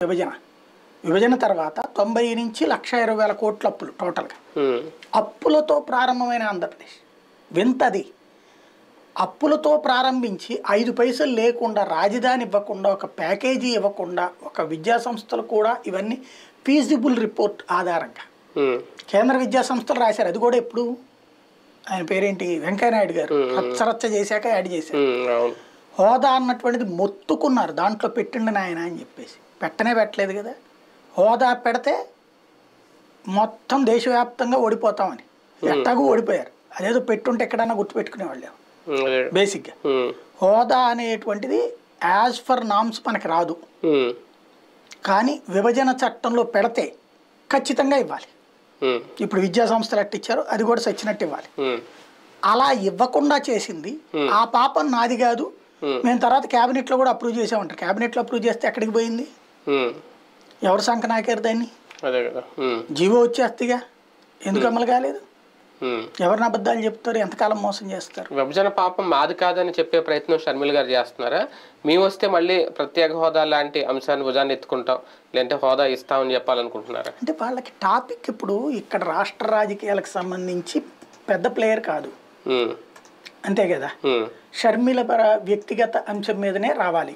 విభజన విభజన తర్వాత 90 నుంచి 1,20,000 కోట్ల అప్పులు టోటల్గా అప్పులతో ప్రారంభమైన ఆంధ్రప్రదేశ్ వింతది. అప్పులతో ప్రారంభించి 5 పైసలు లేకుండా రాజధాని ఇవ్వకుండా ఒక ప్యాకేజీ ఇవ్వకుండా ఒక విద్యా సంస్థలు కూడా ఇవన్నీ ఫీజిబుల్ రిపోర్ట్ ఆధారంగా కేంద్ర విద్యా సంస్థలు రాశారు. అది కూడా ఎప్పుడు ఆయన పేరేంటి వెంకయ్యనాయుడు గారు రచ్చరచ్చ చేశాక యాడ్ చేశారు. హోదా అన్నటువంటిది మొత్తుకున్నారు, దాంట్లో పెట్టండి నాయన అని చెప్పేసి. పెట్టలేదు కదా. హోదా పెడితే మొత్తం దేశవ్యాప్తంగా ఓడిపోతామని ఎట్టాಗೂ ఓడిపోయారు. అదేదో పెట్టుంటే ఎక్కడన్నా గుర్తుపెట్టుకునేవాళ్ళు బేసిక్గా. హోదా అనేటువంటిది యాజ్ ఫర్ నామ్స్ మనకి రాదు, కానీ విభజన చట్టంలో పెడితే ఖచ్చితంగా ఇవ్వాలి. ఇప్పుడు విద్యా సంస్థలు ఎట్టిచ్చారు అది కూడా సచ్చినట్టు ఇవ్వాలి. అలా ఇవ్వకుండా చేసింది ఆ పాపం నాది కాదు. మేము తర్వాత క్యాబినెట్లో కూడా అప్రూవ్ చేసామంటారు. క్యాబినెట్లో అప్రూవ్ చేస్తే ఎక్కడికి పోయింది? ఎవరు సంఖ నాకారు దాన్ని? జీవో వచ్చేస్తేగా ఎందుకు అమలు కాలేదు? ఎవరిని అబద్ధాలు చెప్తారు? ఎంతకాలం మోసం చేస్తారు? విభజన పాపం మాది కాదని చెప్పే ప్రయత్నం షర్మిల గారు చేస్తున్నారా? మేము వస్తే మళ్ళీ ప్రత్యేక హోదా లాంటి అంశాన్ని భుజాన్ని ఎత్తుకుంటాం, లేదంటే హోదా ఇస్తామని చెప్పాలనుకుంటున్నారా? అంటే వాళ్ళకి టాపిక్ ఇప్పుడు ఇక్కడ రాష్ట్ర రాజకీయాలకు సంబంధించి పెద్ద ప్లేయర్ కాదు, అంతే కదా. షర్మిల వ్యక్తిగత అంశం మీదనే రావాలి.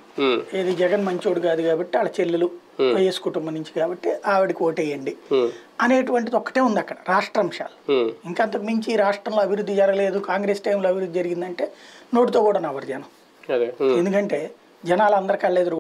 ఏది జగన్ మంచోడు కాదు కాబట్టి వాళ్ళ చెల్లెలు వైఎస్ కుటుంబం నుంచి కాబట్టి ఆవిడకి ఓటేయండి అనేటువంటిది ఒక్కటే ఉంది అక్కడ రాష్ట్ర అంశాలు. ఇంకంతకు మించి రాష్ట్రంలో అభివృద్ధి జరగలేదు, కాంగ్రెస్ టైంలో అభివృద్ధి జరిగిందంటే నోటితో కూడా నవ్వరు జనం. ఎందుకంటే జనాలు అందరి కళ్ళెదురు